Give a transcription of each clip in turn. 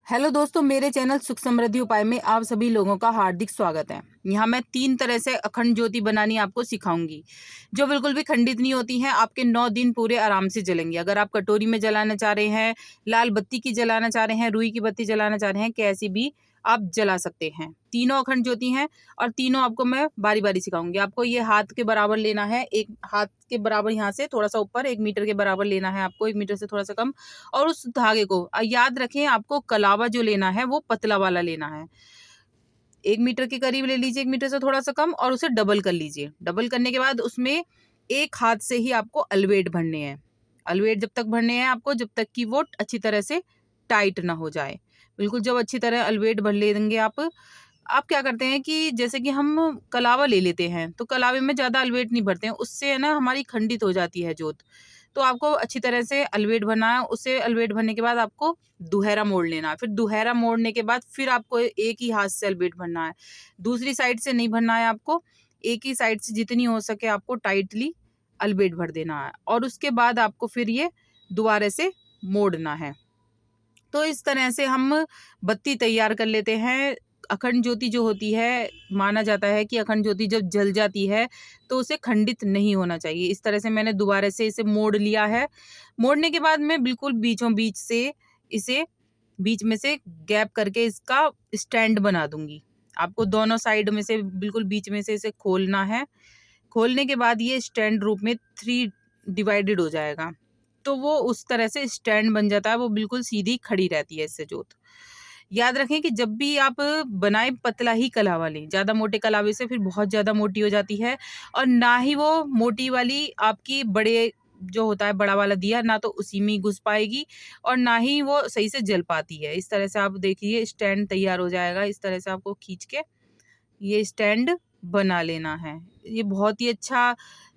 Hello दोस्तों, मेरे channel सुख समृद्धि उपाय में आप सभी लोगों का हार्दिक स्वागत है। यहाँ मैं 3 तरह से अखंड ज्योति बनानी आपको सिखाऊंगी, जो बिल्कुल भी खंडित नहीं होती हैं। आपके 9 दिन पूरे आराम से जलेंगी। अगर आप कटोरी में जलाना चाह रहे हैं, लाल बत्ती की जलाना चाह रहे हैं, रुई की बत्ती जलाना चाह रहे हैं, कैसी भी आप जला सकते हैं। तीनों अखंड ज्योति हैं और तीनों आपको मैं बारी-बारी सिखाऊंगी। आपको ये हाथ के बराबर लेना है, 1 हाथ के बराबर यहाँ से थोड़ा-सा ऊपर 1 मीटर के बराबर लेना है आपको, 1 मीटर से थोड़ा-सा कम। और उस धागे को याद रखें, आपको कलावा जो लेना है वो पतला वाला लेना है। 1 मीटर के करीब ले लीजिए, 1 मीटर से थोड़ा-सा कम, और उसे डबल कर लीजिए। डबल करने के बाद उसमें एक हाथ से ही आपको अलवेट भरने हैं। अलवेट जब तक भरने हैं आपको, जब तक कि वो अच्छी तरह से टाइट ना हो जाए। बिल्कुल जब अच्छी तरह अलवेट भर लेंगे आप क्या करते हैं कि जैसे कि हम कलावा ले लेते हैं, तो कलावे में ज़्यादा अलवेट नहीं भरते हैं, उससे है ना हमारी खंडित हो जाती है जोत। तो आपको अच्छी तरह से अलवेट भरना है। उसे अलवेट भरने के बाद आपको दुहरा मोड़ लेना है। फिर दुहरा मोड़ने के बाद फिर आपको एक ही हाथ से अलवेट भरना है। दूसरी साइड से नहीं भरना है आपको, एक ही साइड से जितनी हो सके आपको टाइटली अलवेट भर देना है। और उसके बाद आपको फिर ये दोबारा से मोड़ना है। तो इस तरह से हम बत्ती तैयार कर लेते हैं। अखंड ज्योति जो होती है, माना जाता है कि अखंड ज्योति जब जल जाती है तो उसे खंडित नहीं होना चाहिए। इस तरह से मैंने दोबारा से इसे मोड़ लिया है। मोड़ने के बाद मैं बिल्कुल बीचों बीच से इसे बीच में से गैप करके इसका स्टैंड बना दूंगी। आपको दोनों साइड में से बिल्कुल बीच में से इसे खोलना है। खोलने के बाद ये स्टैंड रूप में 3 डिवाइडेड हो जाएगा। तो वो उस तरह से स्टैंड बन जाता है, वो बिल्कुल सीधी खड़ी रहती है इससे जोत। याद रखें कि जब भी आप बनाएं, पतला ही कलावा लें। ज़्यादा मोटे कलावे से फिर बहुत ज़्यादा मोटी हो जाती है, और ना ही वो मोटी वाली आपकी बड़े जो होता है बड़ा वाला दिया, ना तो उसी में घुस पाएगी और ना ही वो सही से जल पाती है। इस तरह से आप देखिए स्टैंड तैयार हो जाएगा। इस तरह से आपको खींच के ये स्टैंड बना लेना है। ये बहुत ही अच्छा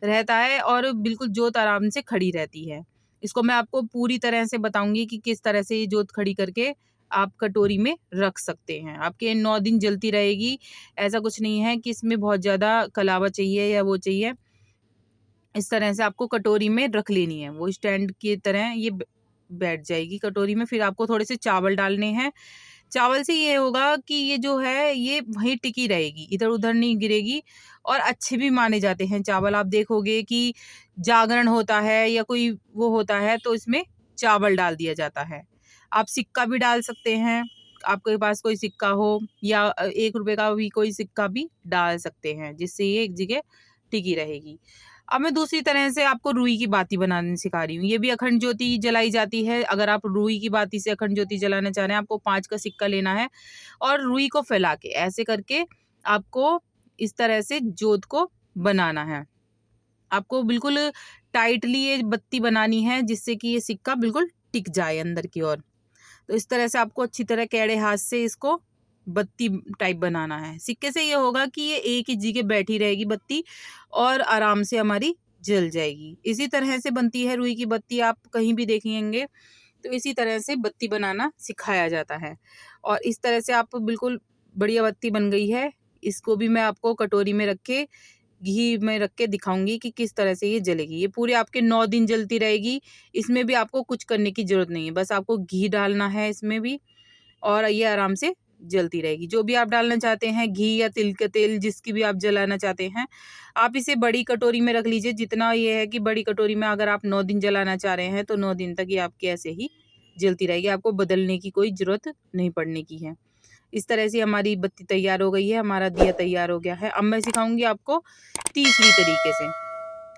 रहता है और बिल्कुल जोत आराम से खड़ी रहती है। इसको मैं आपको पूरी तरह से बताऊँगी कि किस तरह से ये जोत खड़ी करके आप कटोरी में रख सकते हैं। आपके 9 दिन जलती रहेगी। ऐसा कुछ नहीं है कि इसमें बहुत ज़्यादा कलावा चाहिए या वो चाहिए। इस तरह से आपको कटोरी में रख लेनी है। वो स्टैंड की तरह ये बैठ जाएगी कटोरी में। फिर आपको थोड़े से चावल डालने हैं। चावल से ये होगा कि ये जो है ये वहीं टिकी रहेगी, इधर-उधर नहीं गिरेगी, और अच्छे भी माने जाते हैं चावल। आप देखोगे कि जागरण होता है या कोई वो होता है तो इसमें चावल डाल दिया जाता है। आप सिक्का भी डाल सकते हैं, आपके पास कोई सिक्का हो, या ₹1 का भी कोई सिक्का भी डाल सकते हैं, जिससे ये एक जगह टिकी रहेगी। अब मैं दूसरी तरह से आपको रुई की बाती बनानी सिखा रही हूँ। ये भी अखंड ज्योति जलाई जाती है। अगर आप रुई की बाती से अखंड ज्योति जलाना चाह रहे हैं, आपको 5 का सिक्का लेना है और रुई को फैला के ऐसे करके आपको इस तरह से जोत को बनाना है। आपको बिल्कुल टाइटली ये बत्ती बनानी है, जिससे कि ये सिक्का बिल्कुल टिक जाए अंदर की ओर। तो इस तरह से आपको अच्छी तरह टेढ़े हाथ से इसको बत्ती टाइप बनाना है। सिक्के से ये होगा कि ये एक ही जगह बैठी रहेगी बत्ती और आराम से हमारी जल जाएगी। इसी तरह से बनती है रुई की बत्ती, आप कहीं भी देखेंगे तो इसी तरह से बत्ती बनाना सिखाया जाता है। और इस तरह से आप बिल्कुल बढ़िया बत्ती बन गई है। इसको भी मैं आपको कटोरी में रख के, घी में रख के दिखाऊँगी कि किस तरह से ये जलेगी। ये पूरे आपके 9 दिन जलती रहेगी। इसमें भी आपको कुछ करने की ज़रूरत नहीं है। बस आपको घी डालना है इसमें भी, और ये आराम से जलती रहेगी। जो भी आप डालना चाहते हैं, घी या तिल का तेल, जिसकी भी आप जलाना चाहते हैं, आप इसे बड़ी कटोरी में रख लीजिए। जितना ये है कि बड़ी कटोरी में अगर आप 9 दिन जलाना चाह रहे हैं, तो 9 दिन तक ये आपकी ऐसे ही जलती रहेगी। आपको बदलने की कोई ज़रूरत नहीं पड़ने की है। इस तरह से हमारी बत्ती तैयार हो गई है, हमारा दिया तैयार हो गया है। अब मैं सिखाऊँगी आपको तीसरी तरीके से।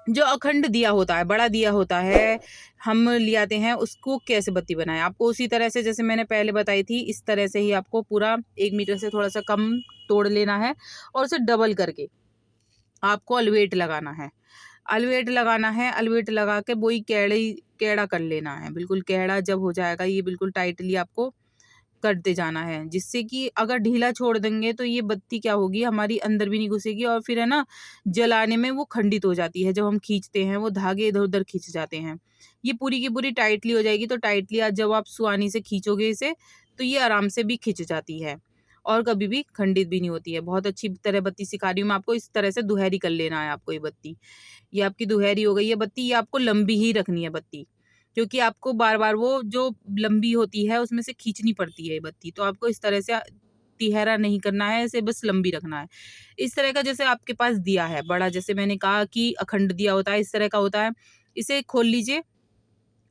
जो अखंड दिया होता है, बड़ा दिया होता है, हम ले आते हैं, उसको कैसे बत्ती बनाएँ? आपको उसी तरह से जैसे मैंने पहले बताई थी, इस तरह से ही आपको पूरा 1 मीटर से थोड़ा-सा कम तोड़ लेना है और उसे डबल करके आपको अलवेट लगाना है। अलवेट लगाना है, अलवेट लगा के वही कैड़ा कर लेना है। बिल्कुल कैड़ा जब हो जाएगा, ये बिल्कुल टाइटली आपको करते जाना है, जिससे कि अगर ढीला छोड़ देंगे तो ये बत्ती क्या होगी, हमारी अंदर भी नहीं घुसेगी और फिर है ना, जलाने में वो खंडित हो जाती है। जब हम खींचते हैं वो धागे इधर-उधर खिंच जाते हैं। ये पूरी की पूरी टाइटली हो जाएगी, तो टाइटली आज जब आप सुआनी से खींचोगे इसे, तो ये आराम से भी खिंच जाती है और कभी भी खंडित भी नहीं होती है। बहुत अच्छी तरह बत्ती सिखा रही हूँ मैं आपको। इस तरह से दुहरी कर लेना है आपको ये बत्ती। ये आपकी दुहरी हो गई है बत्ती, ये आपको लंबी ही रखनी है बत्ती। क्योंकि आपको बार-बार वो जो लंबी होती है उसमें से खींचनी पड़ती है ये बत्ती। तो आपको इस तरह से तिहरा नहीं करना है, इसे बस लंबी रखना है। इस तरह का जैसे आपके पास दिया है बड़ा, जैसे मैंने कहा कि अखंड दिया होता है, इस तरह का होता है। इसे खोल लीजिए।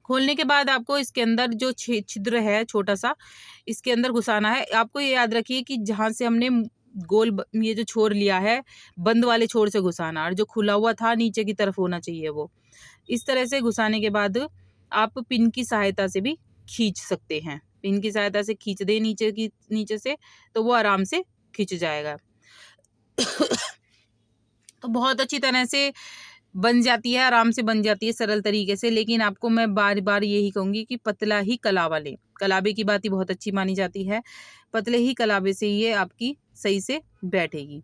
खोलने के बाद आपको इसके अंदर जो छिद्र है छोटा-सा, इसके अंदर घुसाना है। आपको ये याद रखिए कि जहाँ से हमने ये जो छोर लिया है, बंद वाले छोर से घुसाना, और जो खुला हुआ था नीचे की तरफ होना चाहिए वो। इस तरह से घुसाने के बाद आप पिन की सहायता से भी खींच सकते हैं। पिन की सहायता से खींच दें नीचे से, तो वो आराम से खिंच जाएगा। तो बहुत अच्छी तरह से बन जाती है, आराम से बन जाती है सरल तरीके से। लेकिन आपको मैं बार-बार यही कहूँगी कि पतला ही कलावा लें। कलावे की बात ही बहुत अच्छी मानी जाती है। पतले ही कलावे से ये आपकी सही से बैठेगी।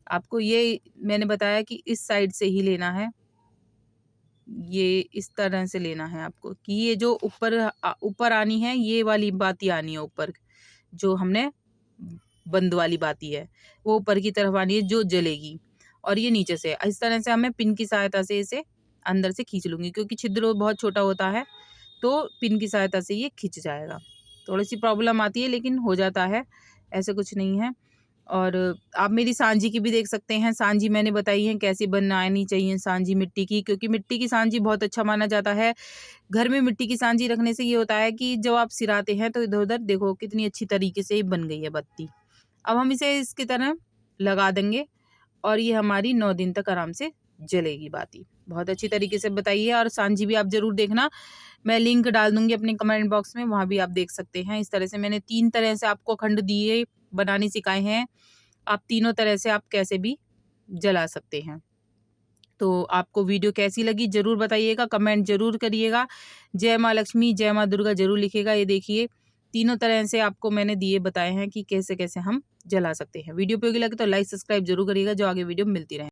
आपको ये मैंने बताया कि इस साइड से ही लेना है। ये इस तरह से लेना है आपको कि ये जो ऊपर आनी है, ये वाली बाती आनी है ऊपर, जो हमने बंद वाली बाती है, वो ऊपर की तरफ आनी है जो जलेगी, और ये नीचे से। इस तरह से हमें पिन की सहायता से इसे अंदर से खींच लूँगी, क्योंकि छिद्र बहुत छोटा होता है, तो पिन की सहायता से ये खिंच जाएगा। थोड़ी-सी प्रॉब्लम आती है लेकिन हो जाता है, ऐसे कुछ नहीं है। और आप मेरी सांजी की भी देख सकते हैं। सांजी मैंने बताई है कैसे बनानी चाहिए सांजी मिट्टी की, क्योंकि मिट्टी की सांजी बहुत अच्छा माना जाता है। घर में मिट्टी की सांजी रखने से ये होता है कि जब आप सिराते हैं तो इधर-उधर देखो कितनी अच्छी तरीके से बन गई है बत्ती। अब हम इसे इसकी तरह लगा देंगे और ये हमारी 9 दिन तक आराम से जलेगी बाती। बहुत अच्छी तरीके से बताई है, और सांजी भी आप ज़रूर देखना। मैं लिंक डाल दूँगी अपने कमेंट बॉक्स में, वहाँ भी आप देख सकते हैं। इस तरह से मैंने 3 तरह से आपको अखंड दिए बनाने सिखाए हैं। आप तीनों तरह से आप कैसे भी जला सकते हैं। तो आपको वीडियो कैसी लगी ज़रूर बताइएगा, कमेंट ज़रूर करिएगा। जय माँ लक्ष्मी, जय माँ दुर्गा ज़रूर लिखिएगा। ये देखिए, तीनों तरह से आपको मैंने दिए बताए हैं कि कैसे-कैसे हम जला सकते हैं। वीडियो उपयोगी लगे तो लाइक, सब्सक्राइब ज़रूर करिएगा, जो आगे वीडियो मिलती रहे।